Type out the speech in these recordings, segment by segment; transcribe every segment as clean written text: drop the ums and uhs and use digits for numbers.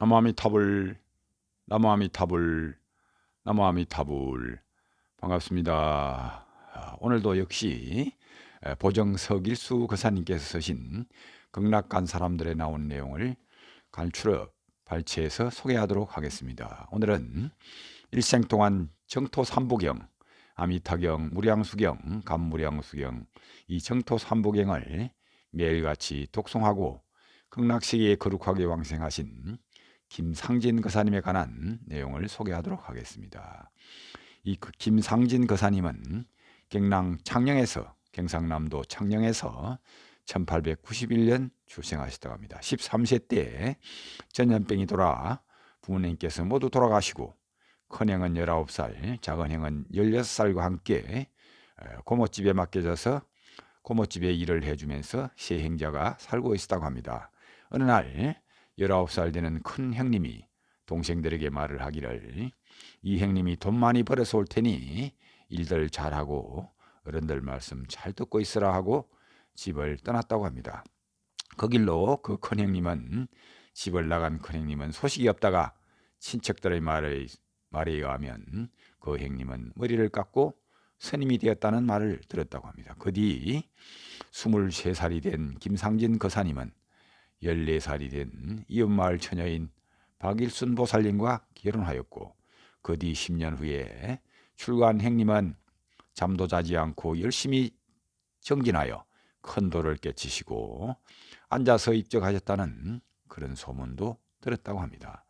나무아미타불, 나무아미타불, 나무아미타불. 반갑습니다. 오늘도 역시 보정석일수 거사님께서 쓰신 극락간 사람들에 나온 내용을 간추려 발췌해서 소개하도록 하겠습니다. 오늘은 일생 동안 정토 삼부경, 아미타경, 무량수경, 감무량수경, 이 정토 삼부경을 매일같이 독송하고 극락세계에 거룩하게 왕생하신 김상진 거사님에 관한 내용을 소개하도록 하겠습니다. 이 김상진 거사님은 경상남도 창녕에서 1891년 출생하셨다고 합니다. 13세 때 전염병이 돌아 부모님께서 모두 돌아가시고 큰형은 19살, 작은형은 16살과 함께 고모집에 맡겨져서 고모집에 일을 해주면서 세 형제가 살고 있었다고 합니다. 어느 날 19살 되는 큰 형님이 동생들에게 말을 하기를, 이 형님이 돈 많이 벌어서 올 테니 일들 잘하고 어른들 말씀 잘 듣고 있으라 하고 집을 떠났다고 합니다. 그 길로 그 큰 형님은, 집을 나간 큰 형님은 소식이 없다가 친척들의 말에 의하면 그 형님은 머리를 깎고 스님이 되었다는 말을 들었다고 합니다. 그 뒤 23살이 된 김상진 거사님은 14살이 된 이웃마을 처녀인 박일순 보살님과 결혼하였고, 그 뒤 10년 후에 출가한 형님은 잠도 자지 않고 열심히 정진하여 큰 도를 깨치시고 앉아서 입적하셨다는 그런 소문도 들었다고 합니다.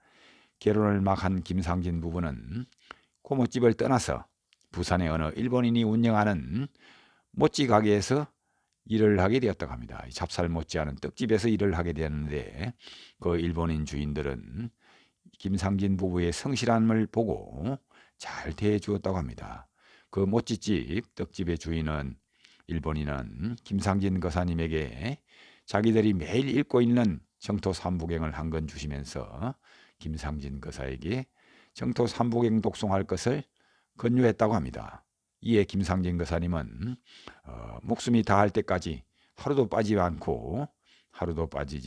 결혼을 막 한 김상진 부부는 고모집을 떠나서 부산의 어느 일본인이 운영하는 모찌 가게에서 일을 하게 되었다고 합니다. 찹쌀 못지않은 떡집에서 일을 하게 되었는데, 그 일본인 주인들은 김상진 부부의 성실함을 보고 잘 대해주었다고 합니다. 그 모찌집 떡집의 주인은, 일본인은 김상진 거사님에게 자기들이 매일 읽고 있는 정토 삼부경을 한 권 주시면서 김상진 거사에게 정토 삼부경 독송할 것을 권유했다고 합니다. 이에 김상진 거사님은 목숨이 다할 때까지 하루도 빠지지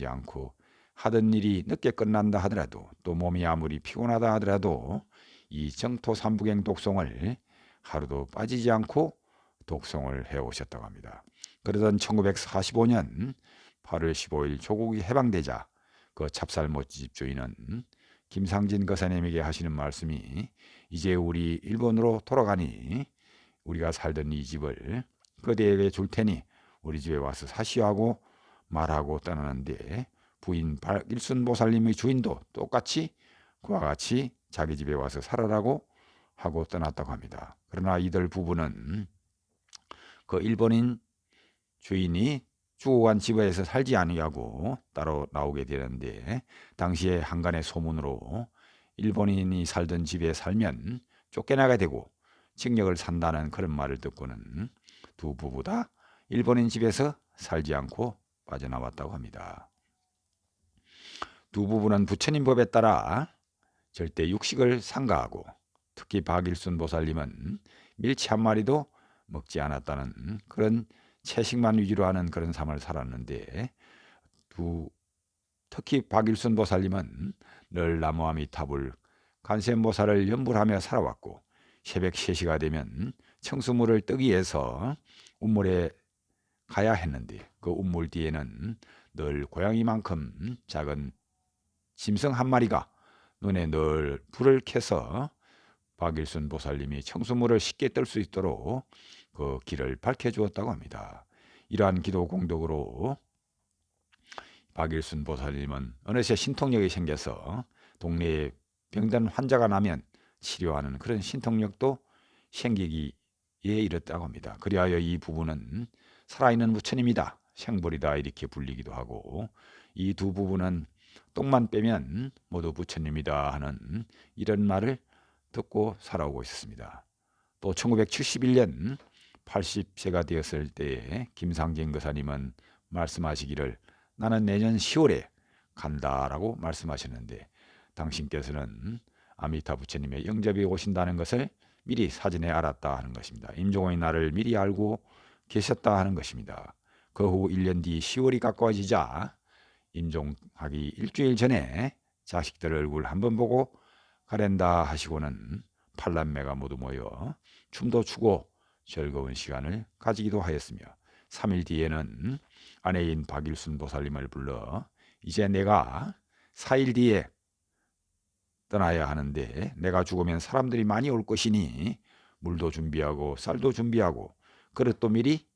않고 하던 일이 늦게 끝난다 하더라도, 또 몸이 아무리 피곤하다 하더라도 이 정토 삼부경 독송을 하루도 빠지지 않고 독송을 해오셨다고 합니다. 그러던 1945년 8월 15일 조국이 해방되자 그 찹쌀모찌집 주인은 김상진 거사님에게 하시는 말씀이, 이제 우리 일본으로 돌아가니 우리가 살던 이 집을 그대에게 줄 테니 우리 집에 와서 사시하고 말하고 떠나는데, 부인 박일순 보살님의 주인도 똑같이 그와 같이 자기 집에 와서 살아라고 하고 떠났다고 합니다. 그러나 이들 부부는 그 일본인 주인이 죽어간 집에서 살지 아니하고 따로 나오게 되는데, 당시에 한간의 소문으로 일본인이 살던 집에 살면 쫓겨나게 되고 징역을 산다는 그런 말을 듣고는 두 부부 다 일본인 집에서 살지 않고 빠져나왔다고 합니다. 두 부부는 부처님 법에 따라 절대 육식을 삼가하고, 특히 박일순 보살님은 밀치 한 마리도 먹지 않았다는 그런 채식만 위주로 하는 그런 삶을 살았는데, 특히 박일순 보살님은 늘 나무아미타불 관세음보살을 연불하며 살아왔고, 새벽 3시가 되면 청수물을 뜨기 위해서 운물에 가야 했는데, 그 운물 뒤에는 늘 고양이만큼 작은 짐승 한 마리가 눈에 늘 불을 켜서 박일순 보살님이 청수물을 쉽게 뜰 수 있도록 그 길을 밝혀주었다고 합니다. 이러한 기도 공덕으로 박일순 보살님은 어느새 신통력이 생겨서 동네에 병든 환자가 나면 치료하는 그런 신통력도 생기기에 이르렀다고 합니다. 그리하여 이 부부는 살아있는 부처님이다, 생불이다 이렇게 불리기도 하고, 이 두 부부는 똥만 빼면 모두 부처님이다 하는 이런 말을 듣고 살아오고 있었습니다. 또 1971년 80세가 되었을 때에 김상진 거사님은 말씀하시기를, 나는 내년 10월에 간다라고 말씀하셨는데, 당신께서는 아미타 부처님의 영접이 오신다는 것을 미리 사전에 알았다 하는 것입니다. 임종의 날을 미리 알고 계셨다 하는 것입니다. 그 후 1년 뒤 10월이 가까워지자 임종하기 일주일 전에 자식들 얼굴 한번 보고 가랜다 하시고는 팔남매가 모두 모여 춤도 추고 즐거운 시간을 가지기도 하였으며 3일 뒤에는 아내인 박일순 보살님을 불러 이제 내가 4일 뒤에 떠나야 하는데 내가 죽으면 사람들이 많이 올 것이니 물도 준비하고 쌀도 준비하고 그릇도 미리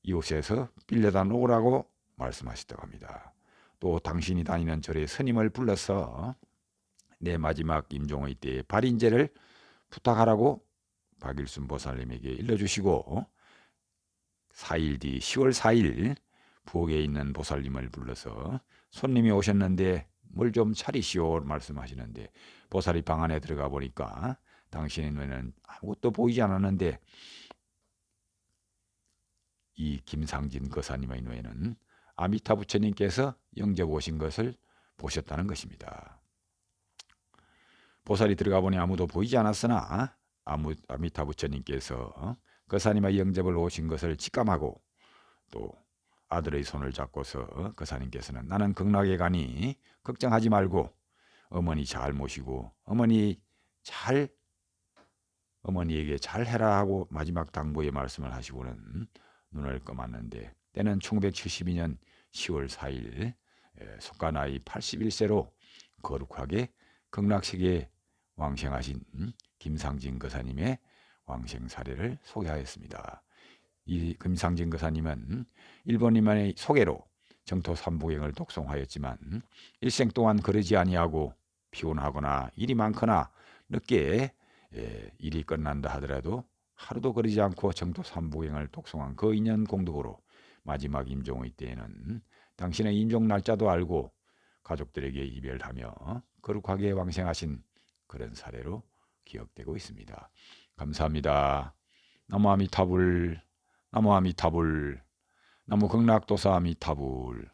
이곳에서 빌려다 놓으라고 말씀하셨다고 합니다. 또 당신이 다니는 절에 스님을 불러서 내 마지막 임종의 때에 발인제를 부탁하라고 박일순 보살님에게 일러주시고 4일 뒤 10월 4일 부엌에 있는 보살님을 불러서 손님이 오셨는데 뭘 좀 차리시오 말씀하시는데 보살이 방 안에 들어가 보니까 당신의 눈에는 아무것도 보이지 않았는데 이 김상진 거사님의 눈에는 아미타 부처님께서 영접 오신 것을 보셨다는 것입니다. 보살이 들어가 보니 아무도 보이지 않았으나 아미타 부처님께서 거사님의 영접을 오신 것을 직감하고 또 아들의 손을 잡고서 거사님께서는 나는 극락에 가니 걱정하지 말고 어머니 잘 모시고 어머니에게 잘 해라 하고 마지막 당부의 말씀을 하시고는 눈을 감았는데 때는 1972년 10월 4일 속가 나이 81세로 거룩하게 극락세계에 왕생하신 김상진 거사님의 왕생 사례를 소개하였습니다. 이 김상진 거사님은 일본인만의 소개로 정토 삼부경을 독송하였지만 일생 동안 그러지 아니하고 피곤하거나 일이 많거나 늦게 일이 끝난다 하더라도 하루도 그러지 않고 정토 삼부경을 독송한 그 인연 공덕으로 마지막 임종의 때에는 당신의 임종 날짜도 알고 가족들에게 이별하며 거룩하게 왕생하신 그런 사례로 기억되고 있습니다. 감사합니다. 나무 아미타불 나무 아미타불 나무 극락도사 아미타불